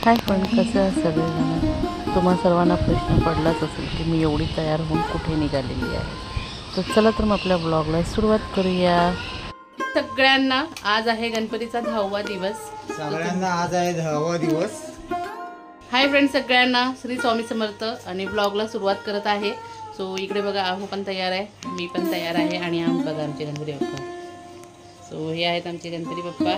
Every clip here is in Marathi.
हाय फ्रेंड, कसे आहे सगळेजण? तुम्हा सर्वांना प्रश्न पडलाच असेल की मी एवढी तयार होऊन कुठे निघालेली आहे. तर चला तर मग आपल्या ब्लॉगला सुरुवात करूया. सगळ्यांना आज आहे गणपतीचा 10वा दिवस. हाय फ्रेंड सगळ्यांना, श्री स्वामी समर्थ आणि ब्लॉगला सुरुवात करत आहे. सो इकडे बघा, आम्ही पण तयार आहे, मी पण तयार आहे आणि आम्ही बघा आमचे गणपती बाप्पा. सो हे आहेत आमचे गणपती बाप्पा.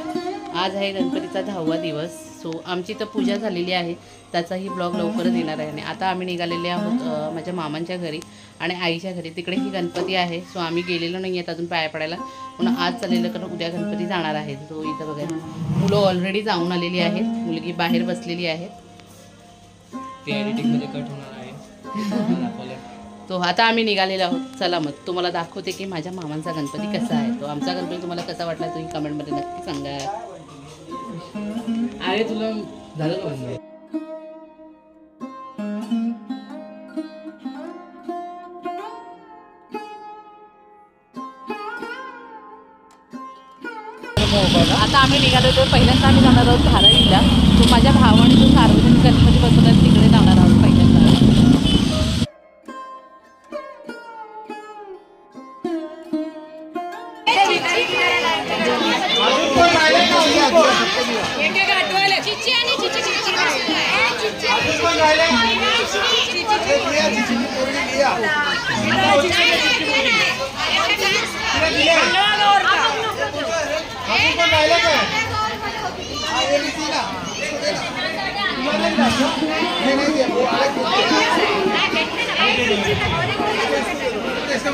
आज आहे गणपतीचा 10वा दिवस. सो आमची तर पूजा झालेली आहे, त्याचाही ब्लॉग लवकरच येणार आहे. आणि आता आम्ही निघालेले आहोत माझ्या मामांच्या घरी आणि आईच्या घरी. तिकडेही गणपती आहे. सो आम्ही गेलेलो नाही आहेत अजून पाया पडायला, पण आज चाललेलं कारण उद्या गणपती जाणार आहेत. सो इथं बघा मुलं ऑलरेडी जाऊन आलेली आहेत, मुलगी बाहेर बसलेली आहे. एडिटिंगमध्ये कट होणार आहे. तो आता आम्ही निघालेलो आहोत. चला मग तुम्हाला दाखवते की माझ्या मामांचा गणपती कसा आहे. तो आमचा गणपती तुम्हाला कसा वाटला तुम्ही कमेंटमध्ये नक्की सांगा. अरे तुला झालं का म्हणजे? आता आम्ही निघालो तर पहिल्यांदा आम्ही जाणार आहोत धारावीला. तो माझ्या भावाने जो सार्वजनिक गणपती बसवला तिकडे जाणार आहोत पहिल्यांदा.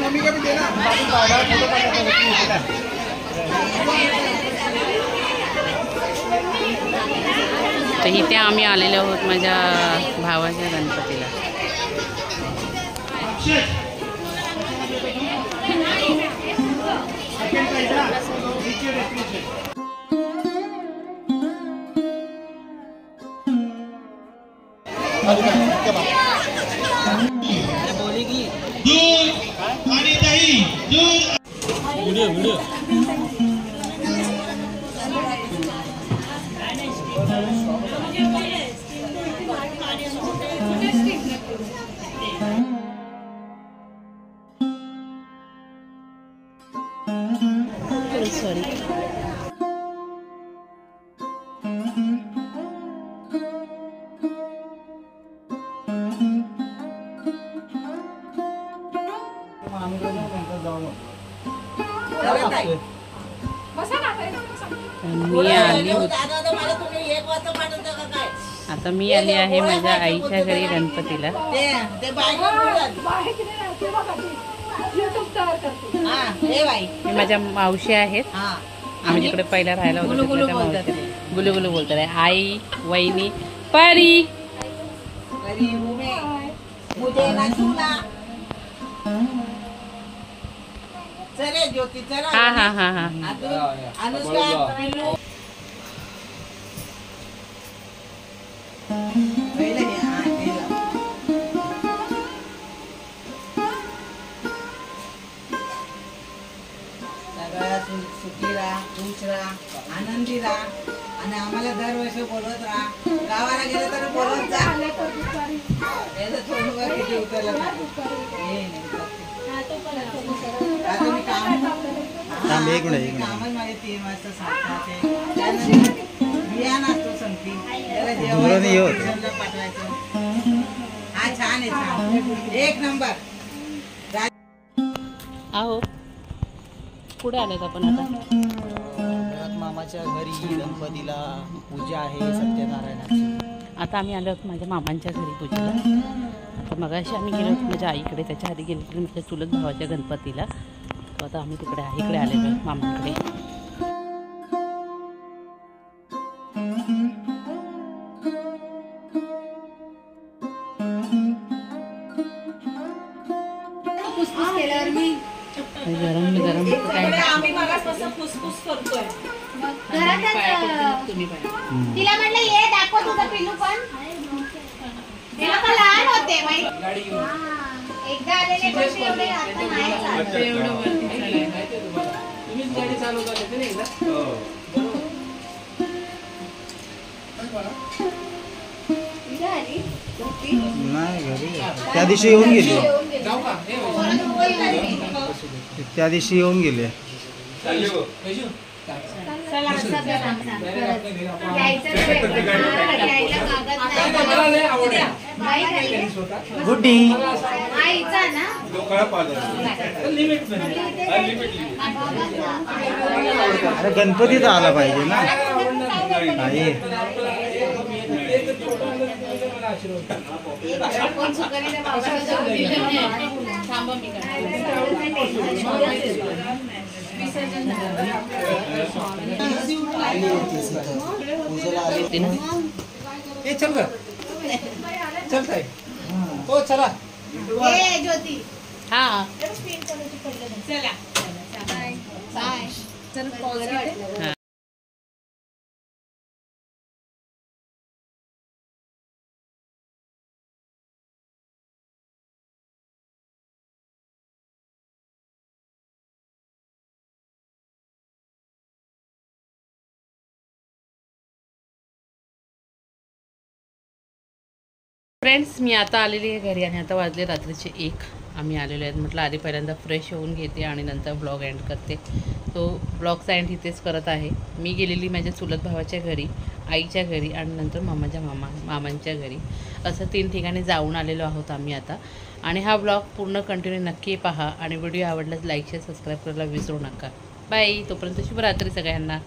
मम्मी का भी देना। तर इथे आम्ही आलेलो आहोत माझ्या भावाच्या गणपतीला. सॉरी. आता मी आली आहे माझ्या आईच्या घरी गणपतीला. हे माझ्या मावशी आहेत. आम्ही जिकडे पहिला राहायला होतो गुलू गुलू बोलतात. आई, वहिनी, परी. हा हा हा हा. सुखी राहा, खुश राहा, आनंदी राहा आणि आम्हाला दरवर्षी बोलवत राहा. गावाला गेलं तर बोलवत जा. थोडं किती उतरलं कामच माझे 3 वाजता सापडते. बियाण असतो संगती त्याला जेवण पाठवायचं. हा छान आहे, छान एक नंबर. आहो पुढे आलेत आपण आता. मामाच्या घरी गणपतीला पूजा आहे सत्यनारायणाची. आता आम्ही आलो आहोत माझ्या मामांच्या घरी पूजेला. आता मगाशी आम्ही गेलो होतो माझ्या आईकडे, त्याच्या आधी गेलो होतो माझ्या चुलत भावाच्या गणपतीला. तर आता आम्ही तिकडे इकडे आलेलो आहोत मामांकडे. गरम गरम आम्ही मगासपासून फुसफुस करतोय. तिला म्हणलं ये दाखव तुझं पिलू पण. तेव्हा का लहान होते एकदा आलेले पण एवढे आता नाही चालत. एवढं वरती चाललंय. तुम्हीच गाडी चालवता येते ना एकदा. कुठे आली होती? नाही घरी त्या दिवशी येऊन गेले जाऊ का हे परत मुंबईत आली. त्या दिवशी येऊन गेले चला असं करा आमचा. परत. यायचं तर वेगळं. हा, यायला कागद नाही. मला लय आवडते बाई झाली. गुड्डी आईचा ना लिमिट अरे गणपतीत आला पाहिजे ना आई कोण सुकणीच्या बाबाला जाऊन दिलं नाही. थांबा मी काढते. ए चल ग चल ताई हो चला ए ज्योती हा चला बाय बाय चल पॉज घेते. फ्रेंड्स मी आता आलेली आहे घरी आणि आता वाजले रात्रीचे 1. आम्ही आलेलो आहेत. म्हटलं आधी पहिल्यांदा फ्रेश होऊन घेते आणि नंतर ब्लॉग एंड करते. तो ब्लॉगचा एंड इथेच करत आहे. मी गेलेली माझ्या चुलत भावाच्या घरी, आईच्या घरी आणि नंतर मामांच्या घरी, असं 3 ठिकाणी जाऊन आलेलो आहोत आम्ही आता. आणि हा ब्लॉग पूर्ण कंटिन्यू नक्की पहा आणि व्हिडिओ आवडल्यास लाईक शेअर सबस्क्राईब करायला विसरू नका. बाय. तोपर्यंत शुभरात्री सगळ्यांना.